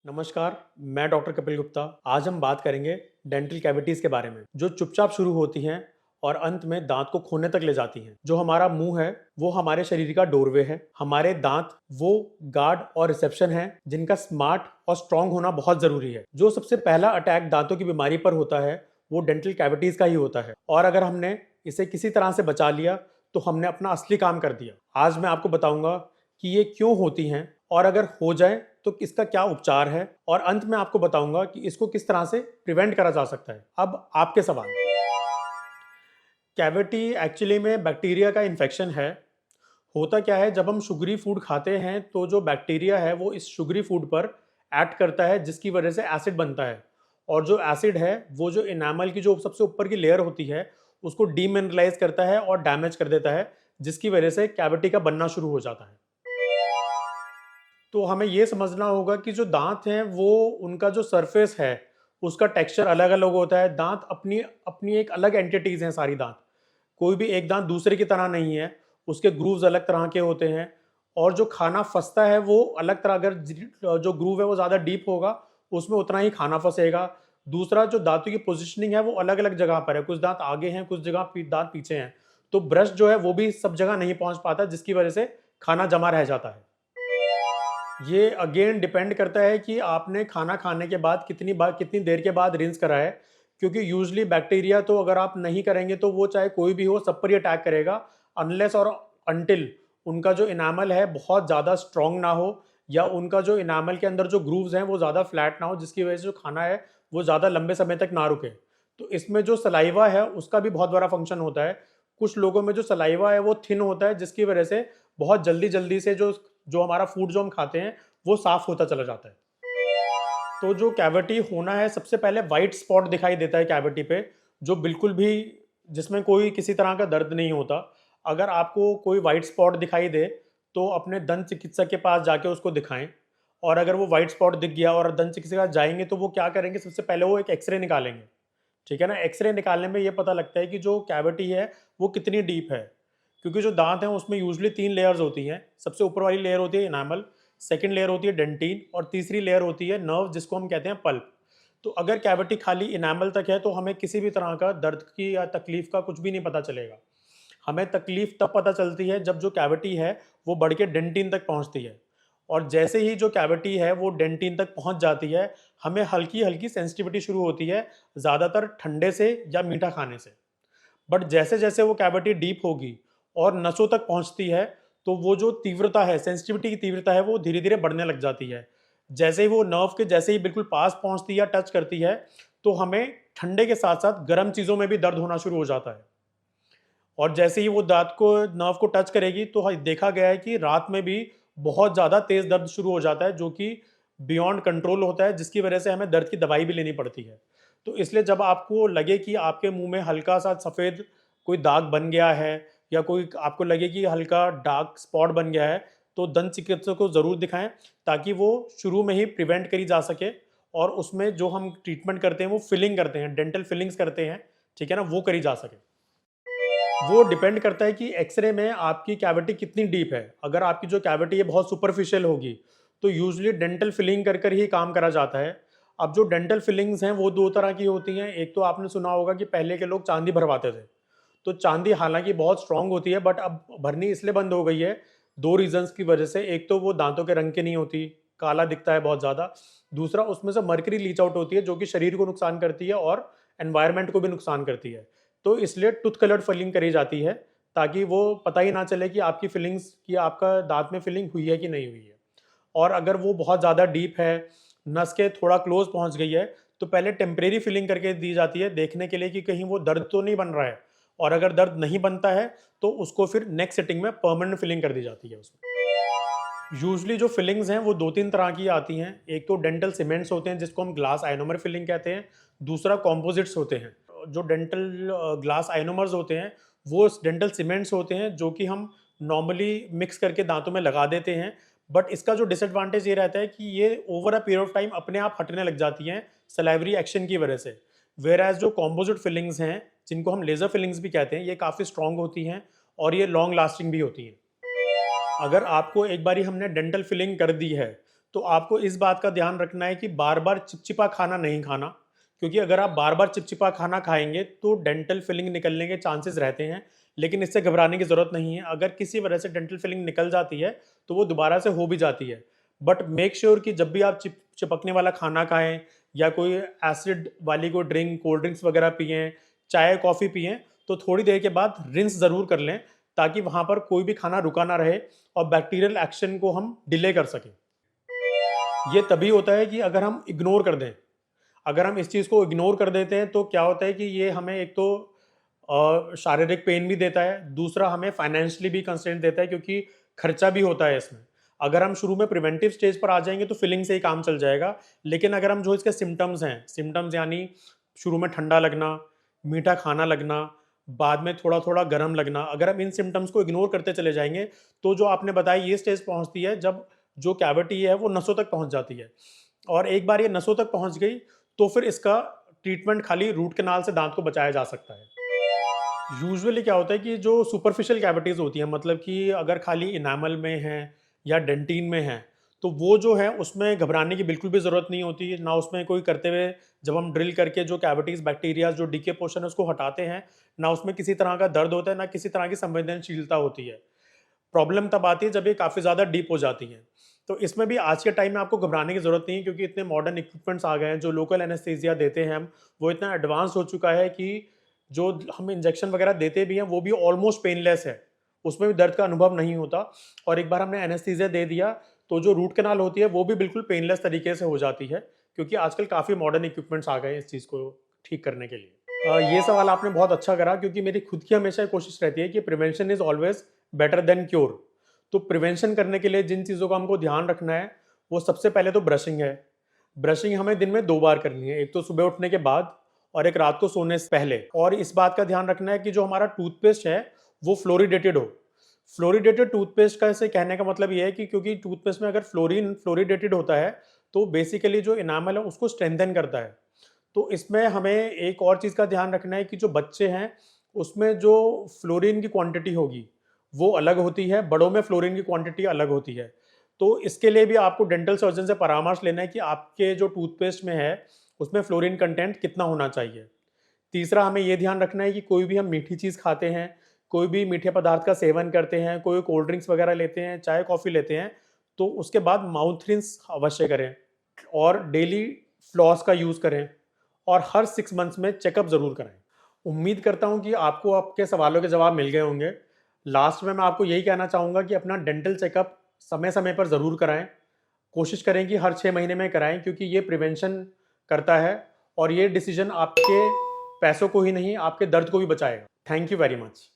नमस्कार, मैं डॉक्टर कपिल गुप्ता। आज हम बात करेंगे डेंटल कैविटीज़ के बारे में, जो चुपचाप शुरू होती हैं और अंत में दांत को खोने तक ले जाती हैं। जो हमारा मुंह है, वो हमारे शरीर का डोरवे है। हमारे दांत वो गार्ड और रिसेप्शन है, जिनका स्मार्ट और स्ट्रांग होना बहुत ज़रूरी है। जो सबसे पहला अटैक दांतों की बीमारी पर होता है, वो डेंटल कैविटीज़ का ही होता है और अगर हमने इसे किसी तरह से बचा लिया, तो हमने अपना असली काम कर दिया। आज मैं आपको बताऊँगा कि ये क्यों होती हैं और अगर हो जाए तो इसका क्या उपचार है और अंत में आपको बताऊंगा कि इसको किस तरह से प्रिवेंट करा जा सकता है। अब आपके सवाल। कैविटी एक्चुअली में बैक्टीरिया का इन्फेक्शन है। होता क्या है, जब हम शुगरी फूड खाते हैं तो जो बैक्टीरिया है वो इस शुगरी फूड पर एक्ट करता है, जिसकी वजह से एसिड बनता है और जो एसिड है वो जो इनामल की जो सबसे ऊपर की लेयर होती है उसको डीमिनरलाइज करता है और डैमेज कर देता है, जिसकी वजह से कैविटी का बनना शुरू हो जाता है। तो हमें ये समझना होगा कि जो दांत हैं वो उनका जो सरफेस है उसका टेक्सचर अलग अलग होता है। दांत अपनी अपनी एक अलग एंटिटीज हैं। सारी दांत, कोई भी एक दांत दूसरे की तरह नहीं है। उसके ग्रूव्स अलग तरह के होते हैं और जो खाना फंसता है वो अलग तरह। अगर जो ग्रूव है वो ज़्यादा डीप होगा उसमें उतना ही खाना फंसेगा। दूसरा, जो दांतों की पोजिशनिंग है वो अलग अलग जगह पर है। कुछ दांत आगे हैं, कुछ जगह दांत पीछे हैं, तो ब्रश जो है वो भी सब जगह नहीं पहुंच पाता, जिसकी वजह से खाना जमा रह जाता है। ये अगेन डिपेंड करता है कि आपने खाना खाने के बाद कितनी देर के बाद रिंस करा है, क्योंकि यूजली बैक्टीरिया तो अगर आप नहीं करेंगे तो वो चाहे कोई भी हो सब पर ही अटैक करेगा, अनलेस और अनटिल उनका जो इनामल है बहुत ज़्यादा स्ट्रॉन्ग ना हो या उनका जो इनामल के अंदर जो ग्रूव्स हैं वो ज़्यादा फ्लैट ना हो, जिसकी वजह से जो खाना है वो ज़्यादा लंबे समय तक ना रुके। तो इसमें जो सलाइवा है उसका भी बहुत बड़ा फंक्शन होता है। कुछ लोगों में जो सलाइवा है वो थिन होता है, जिसकी वजह से बहुत जल्दी जल्दी से जो जो हमारा फूड जो हम खाते हैं वो साफ होता चला जाता है। तो जो कैविटी होना है, सबसे पहले वाइट स्पॉट दिखाई देता है कैविटी पे, जो बिल्कुल भी जिसमें कोई किसी तरह का दर्द नहीं होता। अगर आपको कोई वाइट स्पॉट दिखाई दे तो अपने दंत चिकित्सक के पास जाके उसको दिखाएं। और अगर वो वाइट स्पॉट दिख गया और दंत चिकित्सक के पास जाएंगे तो वो क्या करेंगे, सबसे पहले वो एक एक्सरे निकालेंगे। ठीक है ना। एक्सरे निकालने में ये पता लगता है कि जो कैविटी है वो कितनी डीप है, क्योंकि जो दांत हैं उसमें यूजली 3 लेयर्स होती हैं। सबसे ऊपर वाली लेयर होती है इनामल, सेकंड लेयर होती है डेंटिन और तीसरी लेयर होती है नर्व, जिसको हम कहते हैं पल्प। तो अगर कैविटी खाली इनामल तक है तो हमें किसी भी तरह का दर्द की या तकलीफ का कुछ भी नहीं पता चलेगा। हमें तकलीफ तब पता चलती है जब जो कैविटी है वो बढ़ के डेंटिन तक पहुंचती है। और जैसे ही जो कैविटी है वो डेंटिन तक पहुंच जाती है, हमें हल्की हल्की सेंसिटिविटी शुरू होती है, ज़्यादातर ठंडे से या मीठा खाने से। बट जैसे जैसे वो कैविटी डीप होगी और नसों तक पहुंचती है, तो वो जो तीव्रता है, सेंसिटिविटी की तीव्रता है, वो धीरे धीरे बढ़ने लग जाती है। जैसे ही वो नर्व के जैसे ही बिल्कुल पास पहुंचती है या टच करती है, तो हमें ठंडे के साथ साथ गर्म चीज़ों में भी दर्द होना शुरू हो जाता है। और जैसे ही वो दांत को नर्व को टच करेगी तो देखा गया है कि रात में भी बहुत ज़्यादा तेज़ दर्द शुरू हो जाता है, जो कि बियॉन्ड कंट्रोल होता है, जिसकी वजह से हमें दर्द की दवाई भी लेनी पड़ती है। तो इसलिए जब आपको लगे कि आपके मुंह में हल्का सा सफ़ेद कोई दाग बन गया है या कोई आपको लगे कि हल्का डार्क स्पॉट बन गया है, तो दंत चिकित्सक को ज़रूर दिखाएं, ताकि वो शुरू में ही प्रिवेंट करी जा सके। और उसमें जो हम ट्रीटमेंट करते हैं वो फिलिंग करते हैं, डेंटल फिलिंग्स करते हैं, ठीक है ना, वो करी जा सके। वो डिपेंड करता है कि एक्सरे में आपकी कैविटी कितनी डीप है। अगर आपकी जो कैविटी है बहुत सुपरफिशियल होगी तो यूजुअली डेंटल फिलिंग कर कर ही काम करा जाता है। अब जो डेंटल फिलिंग्स हैं वो दो तरह की होती हैं। एक तो आपने सुना होगा कि पहले के लोग चांदी भरवाते थे। तो चांदी हालांकि बहुत स्ट्रांग होती है, बट अब भरनी इसलिए बंद हो गई है, दो रीजंस की वजह से। एक तो वो दांतों के रंग की नहीं होती, काला दिखता है बहुत ज़्यादा। दूसरा, उसमें से मर्करी लीच आउट होती है जो कि शरीर को नुकसान करती है और एनवायरनमेंट को भी नुकसान करती है। तो इसलिए टूथ कलर्ड फिलिंग करी जाती है, ताकि वो पता ही ना चले कि आपकी फिलिंग्स की आपका दांत में फिलिंग हुई है कि नहीं हुई है। और अगर वो बहुत ज़्यादा डीप है, नस के थोड़ा क्लोज पहुंच गई है, तो पहले टेम्परेरी फिलिंग करके दी जाती है, देखने के लिए कि कहीं वो दर्द तो नहीं बन रहा है। और अगर दर्द नहीं बनता है तो उसको फिर नेक्स्ट सिटिंग में परमानेंट फिलिंग कर दी जाती है उसमें। यूजली जो फिलिंग्स हैं वो दो तीन तरह की आती हैं। एक तो डेंटल सीमेंट्स होते हैं जिसको हम ग्लास आइनोमर फिलिंग कहते हैं। दूसरा कॉम्पोजिट्स होते हैं। जो डेंटल ग्लास आइनोमर्स होते हैं वो डेंटल सीमेंट्स होते हैं, जो कि हम नॉर्मली मिक्स करके दांतों में लगा देते हैं। बट इसका जो डिसएडवांटेज ये रहता है कि ये over a period of time अपने आप हटने लग जाती हैं सलाइवरी एक्शन की वजह से। वेयर एज जो कॉम्पोजिट फिलिंग्स हैं, जिनको हम लेजर फिलिंग्स भी कहते हैं, ये काफ़ी स्ट्रॉन्ग होती हैं और ये लॉन्ग लास्टिंग भी होती हैं। अगर आपको एक बारी हमने डेंटल फिलिंग कर दी है तो आपको इस बात का ध्यान रखना है कि बार बार चिपचिपा खाना नहीं खाना, क्योंकि अगर आप बार बार चिपचिपा खाना खाएंगे तो डेंटल फिलिंग निकलने के चांसेस रहते हैं। लेकिन इससे घबराने की ज़रूरत नहीं है। अगर किसी वजह से डेंटल फिलिंग निकल जाती है तो वो दोबारा से हो भी जाती है। बट मेक श्योर कि जब भी आप चिपकने वाला खाना खाएं या कोई एसिड वाली कोई ड्रिंक, कोल्ड ड्रिंक्स वगैरह पिएं, चाय कॉफ़ी पिएं, तो थोड़ी देर के बाद रिंस ज़रूर कर लें, ताकि वहाँ पर कोई भी खाना रुका ना रहे और बैक्टीरियल एक्शन को हम डिले कर सकें। ये तभी होता है कि अगर हम इग्नोर कर दें। अगर हम इस चीज़ को इग्नोर कर देते हैं तो क्या होता है कि ये हमें एक तो शारीरिक पेन भी देता है, दूसरा हमें फाइनेंशियली भी कंस्ट्रेंट देता है, क्योंकि खर्चा भी होता है इसमें। अगर हम शुरू में प्रिवेंटिव स्टेज पर आ जाएंगे तो फिलिंग से ही काम चल जाएगा। लेकिन अगर हम जो इसके सिम्टम्स हैं, सिम्टम्स यानी शुरू में ठंडा लगना, मीठा खाना लगना, बाद में थोड़ा थोड़ा गर्म लगना, अगर हम इन सिम्टम्स को इग्नोर करते चले जाएंगे तो जो आपने बताया ये स्टेज पहुंचती है जब जो कैविटी है वो नसों तक पहुंच जाती है। और एक बार ये नसों तक पहुंच गई तो फिर इसका ट्रीटमेंट खाली रूट कैनाल से दांत को बचाया जा सकता है। यूजुअली क्या होता है कि जो सुपरफिशियल कैविटीज़ होती हैं, मतलब कि अगर खाली इनामल में है या डेंटिन में है, तो वो जो है उसमें घबराने की बिल्कुल भी ज़रूरत नहीं होती है। ना उसमें कोई करते हुए जब हम ड्रिल करके जो कैविटीज़, बैक्टीरिया जो डीके पोर्शन है उसको हटाते हैं, ना उसमें किसी तरह का दर्द होता है, ना किसी तरह की संवेदनशीलता होती है। प्रॉब्लम तब आती है जब ये काफ़ी ज़्यादा डीप हो जाती हैं। तो इसमें भी आज के टाइम में आपको घबराने की ज़रूरत नहीं है, क्योंकि इतने मॉडर्न इक्विपमेंट्स आ गए हैं। जो लोकल एनेस्थीसिया देते हैं हम, वो इतना एडवांस हो चुका है कि जो हम इंजेक्शन वगैरह देते भी हैं वो भी ऑलमोस्ट पेनलेस है। उसमें भी दर्द का अनुभव नहीं होता। और एक बार हमने एनेस्थीसिया दे दिया तो जो रूट कैनाल होती है वो भी बिल्कुल पेनलेस तरीके से हो जाती है, क्योंकि आजकल काफ़ी मॉडर्न इक्विपमेंट्स आ गए हैं इस चीज़ को ठीक करने के लिए। ये सवाल आपने बहुत अच्छा करा, क्योंकि मेरी खुद की हमेशा ये कोशिश रहती है कि prevention is always better than cure. तो प्रिवेंशन करने के लिए जिन चीज़ों का हमको ध्यान रखना है, वो सबसे पहले तो ब्रशिंग है। ब्रशिंग हमें दिन में 2 बार करनी है, एक तो सुबह उठने के बाद और एक रात को सोने से पहले। और इस बात का ध्यान रखना है कि जो हमारा टूथपेस्ट है वो फ्लोरिडेटेड हो। फ्लोरिडेटेड टूथपेस्ट का ऐसे कहने का मतलब ये है कि क्योंकि टूथपेस्ट में अगर फ्लोरीन फ्लोरिडेटेड होता है तो बेसिकली जो इनामल है उसको स्ट्रेंथन करता है। तो इसमें हमें एक और चीज़ का ध्यान रखना है कि जो बच्चे हैं उसमें जो फ्लोरीन की क्वांटिटी होगी वो अलग होती है, बड़ों में फ्लोरीन की क्वांटिटी अलग होती है। तो इसके लिए भी आपको डेंटल सर्जन से परामर्श लेना है कि आपके जो टूथपेस्ट में है उसमें फ्लोरीन कंटेंट कितना होना चाहिए। तीसरा हमें ये ध्यान रखना है कि कोई भी हम मीठी चीज़ खाते हैं, कोई भी मीठे पदार्थ का सेवन करते हैं, कोई कोल्ड ड्रिंक्स वगैरह लेते हैं, चाय कॉफ़ी लेते हैं, तो उसके बाद माउथ रिंस अवश्य करें और डेली फ्लॉस का यूज़ करें और हर 6 मंथ्स में चेकअप ज़रूर कराएं। उम्मीद करता हूं कि आपको आपके सवालों के जवाब मिल गए होंगे। लास्ट में मैं आपको यही कहना चाहूँगा कि अपना डेंटल चेकअप समय समय पर ज़रूर कराएं। कोशिश करें कि हर 6 महीने में कराएं, क्योंकि ये प्रिवेंशन करता है और ये डिसीजन आपके पैसों को ही नहीं, आपके दर्द को भी बचाएगा। Thank you very much.